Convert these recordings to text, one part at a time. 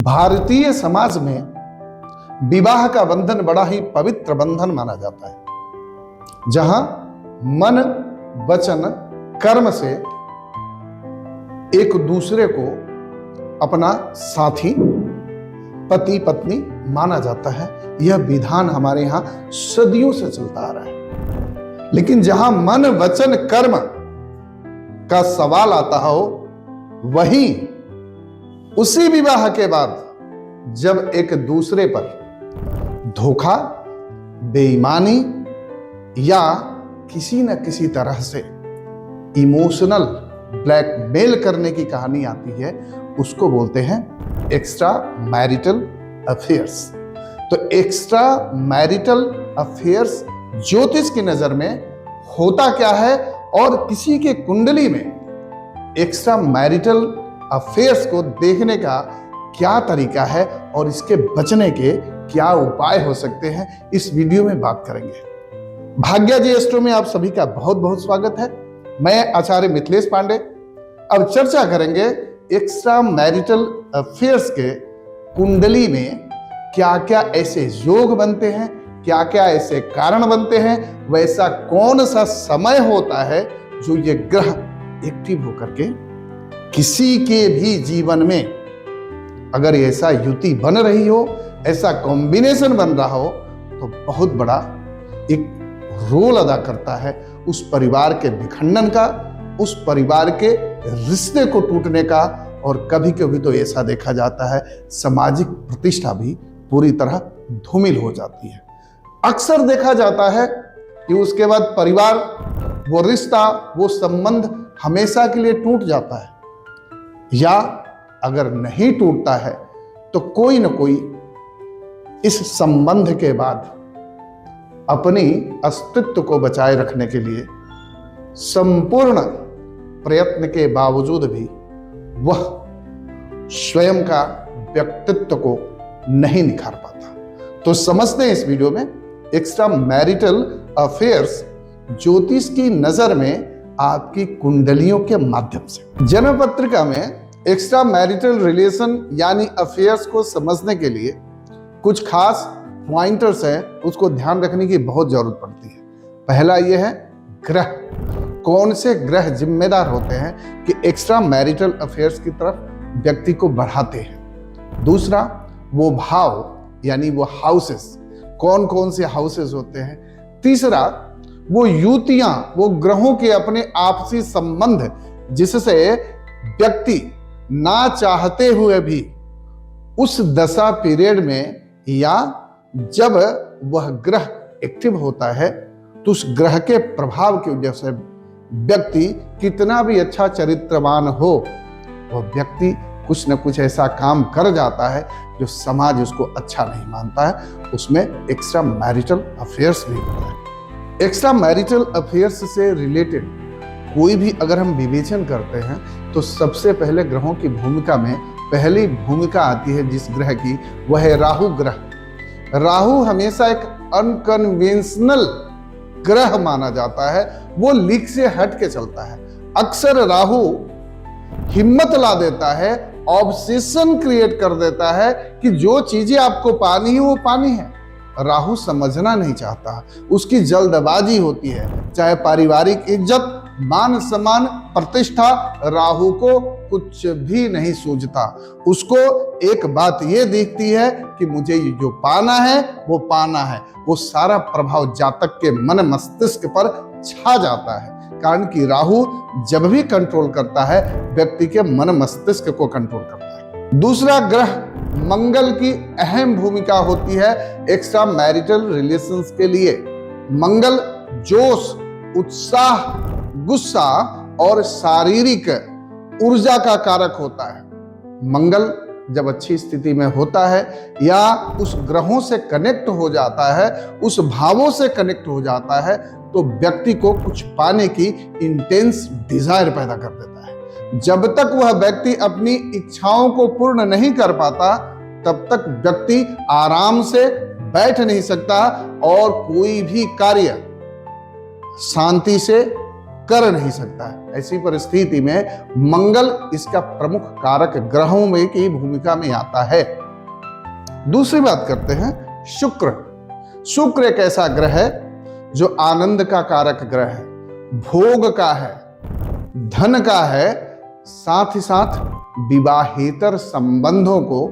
भारतीय समाज में विवाह का बंधन बड़ा ही पवित्र बंधन माना जाता है, जहां मन, वचन, कर्म से एक दूसरे को अपना साथी, पति पत्नी माना जाता है। यह विधान हमारे यहां सदियों से चलता आ रहा है। लेकिन जहां मन, वचन, कर्म का सवाल आता हो, वहीं उसी विवाह के बाद जब एक दूसरे पर धोखा, बेईमानी या किसी न किसी तरह से इमोशनल ब्लैकमेल करने की कहानी आती है, उसको बोलते हैं एक्स्ट्रा मैरिटल अफेयर्स। तो एक्स्ट्रा मैरिटल अफेयर्स ज्योतिष की नजर में होता क्या है और किसी के कुंडली में एक्स्ट्रा मैरिटल अफेयर्स को देखने का क्या तरीका है और इसके बचने के क्या उपाय हो सकते हैं, इस वीडियो में बात करेंगे। भाग्या जी एस्ट्रो में आप सभी का बहुत बहुत स्वागत है। मैं आचार्य मिथिलेश पांडे। अब चर्चा करेंगे एक्स्ट्रा मैरिटल अफेयर्स के कुंडली में क्या क्या ऐसे योग बनते हैं, क्या क्या ऐसे कारण बनते हैं, वैसा कौन सा समय होता है जो ये ग्रह एक्टिव होकर के किसी के भी जीवन में अगर ऐसा युति बन रही हो, ऐसा कॉम्बिनेशन बन रहा हो, तो बहुत बड़ा एक रोल अदा करता है उस परिवार के विखंडन का, उस परिवार के रिश्ते को टूटने का, और कभी कभी तो ऐसा देखा जाता है सामाजिक प्रतिष्ठा भी पूरी तरह धूमिल हो जाती है। अक्सर देखा जाता है कि उसके बाद परिवार, वो रिश्ता, वो संबंध हमेशा के लिए टूट जाता है, या अगर नहीं टूटता है तो कोई न कोई इस संबंध के बाद अपनी अस्तित्व को बचाए रखने के लिए संपूर्ण प्रयत्न के बावजूद भी वह स्वयं का व्यक्तित्व को नहीं निखार पाता। तो समझते हैं इस वीडियो में एक्स्ट्रा मैरिटल अफेयर्स ज्योतिष की नजर में आपकी कुंडलियों के माध्यम से। जन्म पत्रिका में एक्स्ट्रा मैरिटल रिलेशन यानी अफेयर्स को समझने के लिए कुछ खास पॉइंटर्स हैं, उसको ध्यान रखने की बहुत जरूरत पड़ती है। पहला यह है ग्रह, कौन से ग्रह जिम्मेदार होते हैं कि एक्स्ट्रा मैरिटल अफेयर्स की तरफ व्यक्ति को बढ़ाते हैं। दूसरा, वो भाव यानी वो हाउसेस, कौन कौन से हाउसेस होते हैं। तीसरा, वो युतियां, वो ग्रहों के अपने आपसी संबंध जिससे व्यक्ति ना चाहते हुए भी उस दशा पीरियड में या जब वह ग्रह एक्टिव होता है तो उस ग्रह के प्रभाव की वजह से व्यक्ति कितना भी अच्छा चरित्रवान हो, वह व्यक्ति कुछ न कुछ ऐसा काम कर जाता है जो समाज उसको अच्छा नहीं मानता है। उसमें एक्स्ट्रा मैरिटल अफेयर्स भी होता है। एक्स्ट्रा मैरिटल अफेयर्स से रिलेटेड कोई भी अगर हम विवेचन करते हैं तो सबसे पहले ग्रहों की भूमिका में पहली भूमिका आती है जिस ग्रह की, वह है राहु ग्रह। राहु हमेशा एक अनकन्वेंशनल ग्रह माना जाता है, वो लीक से हट के चलता है। अक्सर राहु हिम्मत ला देता है, ऑब्सेशन क्रिएट कर देता है कि जो चीजें आपको पानी है वो पानी है। राहु समझना नहीं चाहता, उसकी जल्दबाजी होती है, चाहे पारिवारिक इज्जत, मान सम्मान, प्रतिष्ठा, राहु को कुछ भी नहीं सूझता। उसको एक बात ये दिखती है कि मुझे जो पाना है वो पाना है। वो सारा प्रभाव जातक के मन मस्तिष्क पर छा जाता है, कारण कि राहु जब भी कंट्रोल करता है व्यक्ति के मन मस्तिष्क को कंट्रोल करता है। दूसरा ग्रह मंगल की अहम भूमिका होती है एक्स्ट्रा मैरिटल रिलेशंस के लिए। मंगल जोश, उत्साह, गुस्सा और शारीरिक ऊर्जा का कारक होता है। मंगल जब अच्छी स्थिति में होता है या उस ग्रहों से कनेक्ट हो जाता है, उस भावों से कनेक्ट हो जाता है, तो व्यक्ति को कुछ पाने की इंटेंस डिजायर पैदा कर देता है। जब तक वह व्यक्ति अपनी इच्छाओं को पूर्ण नहीं कर पाता, तब तक व्यक्ति आराम से बैठ नहीं सकता और कोई भी कार्य शांति से कर नहीं सकता है। ऐसी परिस्थिति में मंगल इसका प्रमुख कारक ग्रहों में की भूमिका में आता है। दूसरी बात करते हैं शुक्र। शुक्र एक ऐसा ग्रह है जो आनंद का कारक ग्रह है, भोग का है, धन का है, साथ ही साथ विवाहेतर संबंधों को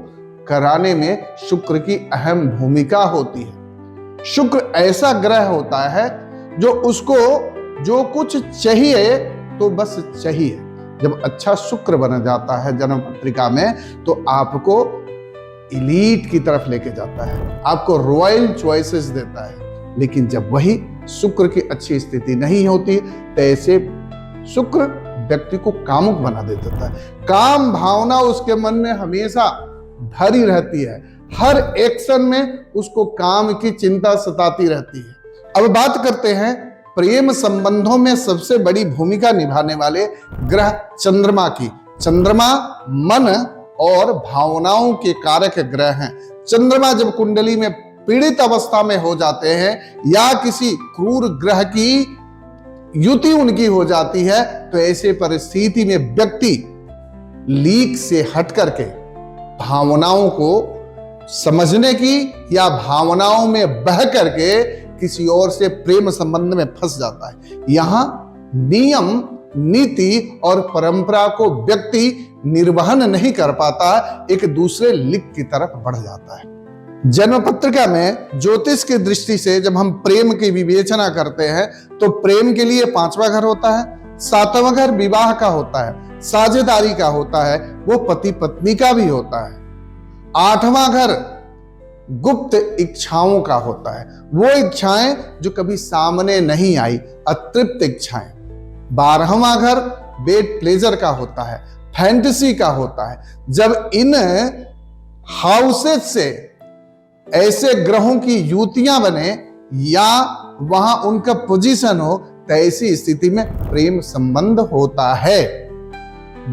कराने में शुक्र की अहम भूमिका होती है। शुक्र ऐसा ग्रह होता है जो उसको जो कुछ चाहिए तो बस चाहिए। जब अच्छा शुक्र बन जाता है जन्म पत्रिका में तो आपको एलीट की तरफ लेके जाता है, आपको रॉयल चॉइसेस देता है। लेकिन जब वही शुक्र की अच्छी स्थिति नहीं होती तो ऐसे शुक्र व्यक्ति को कामुक बना देता है। काम भावना उसके मन में हमेशा भरी रहती है, हर एक्शन में उसको काम की चिंता सताती रहती है। अब बात करते हैं प्रेम संबंधों में सबसे बड़ी भूमिका निभाने वाले ग्रह चंद्रमा की। चंद्रमा मन और भावनाओं के कारक ग्रह हैं। चंद्रमा जब कुंडली में पीड़ित अवस्था में हो जाते हैं या किसी क्रूर ग्रह की युति उनकी हो जाती है तो ऐसे परिस्थिति में व्यक्ति लीक से हट करके भावनाओं को समझने की या भावनाओं में बह करके किसी और से प्रेम संबंध में फंस जाता है। यहां नियम, नीति और परंपरा को व्यक्ति निर्वहन नहीं कर पाता, एक दूसरे लिक की तरफ बढ़ जाता है। जन्म पत्रिका में ज्योतिष की दृष्टि से जब हम प्रेम की विवेचना करते हैं तो प्रेम के लिए 5वां घर होता है, 7वां घर विवाह का होता है, साझेदारी का होता है, वो पति पत्नी का भी होता है। 8वां घर गुप्त इच्छाओं का होता है, वो इच्छाएं जो कभी सामने नहीं आई, अतृप्त इच्छाएं। 12वां घर बेड प्लेजर का होता है, फैंटेसी का होता है। जब इन हाउसेज से ऐसे ग्रहों की युतियां बने या वहां उनका पोजीशन हो तो ऐसी स्थिति में प्रेम संबंध होता है।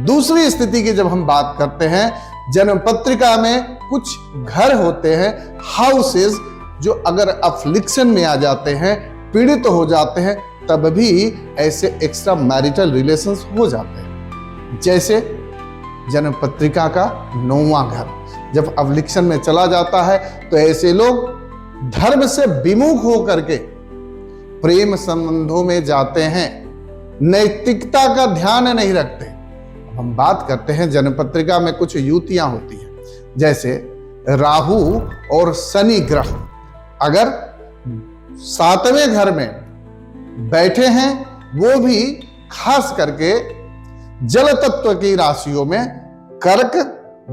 दूसरी स्थिति की जब हम बात करते हैं, जन्म पत्रिका में कुछ घर होते हैं, हाउसेस, जो अगर अफ्लिक्शन में आ जाते हैं, पीड़ित हो जाते हैं, तब भी ऐसे एक्स्ट्रा मैरिटल रिलेशंस हो जाते हैं। जैसे जन्म पत्रिका का 9वां घर जब अफ्लिक्शन में चला जाता है तो ऐसे लोग धर्म से विमुख होकर के प्रेम संबंधों में जाते हैं, नैतिकता का ध्यान नहीं रखते। हम बात करते हैं जन्म पत्रिका में कुछ युतियां होती हैं, जैसे राहु और शनि ग्रह अगर 7वें घर में बैठे हैं, वो भी खास करके जल तत्व की राशियों में कर्क,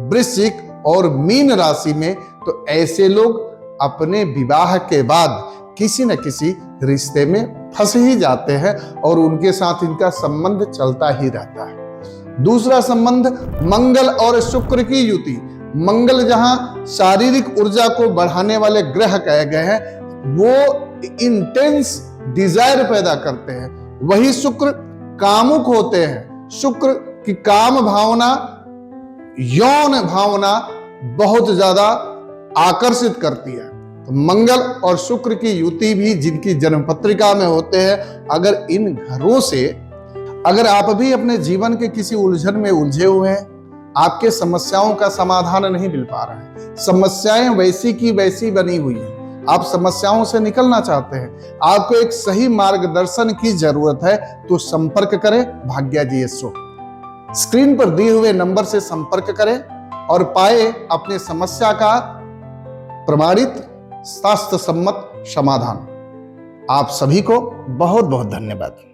वृश्चिक और मीन राशि में, तो ऐसे लोग अपने विवाह के बाद किसी न किसी रिश्ते में फंस ही जाते हैं और उनके साथ इनका संबंध चलता ही रहता है। दूसरा संबंध मंगल और शुक्र की युति। मंगल जहां शारीरिक ऊर्जा को बढ़ाने वाले ग्रह कहे गए हैं, वो इंटेंस डिजायर पैदा करते हैं, वही शुक्र कामुक होते हैं। शुक्र की काम भावना, यौन भावना बहुत ज्यादा आकर्षित करती है। तो मंगल और शुक्र की युति भी जिनकी जन्म पत्रिका में होते हैं, अगर इन घरों से अगर आप भी अपने जीवन के किसी उलझन में उलझे हुए हैं, आपके समस्याओं का समाधान नहीं मिल पा रहा है, समस्याएं वैसी की वैसी बनी हुई हैं, आप समस्याओं से निकलना चाहते हैं, आपको एक सही मार्गदर्शन की जरूरत है, तो संपर्क करें भाग्या जी शो। स्क्रीन पर दिए हुए नंबर से संपर्क करें और पाए अपने समस्या का प्रमाणित शास्त्र सम्मत समाधान। आप सभी को बहुत बहुत धन्यवाद।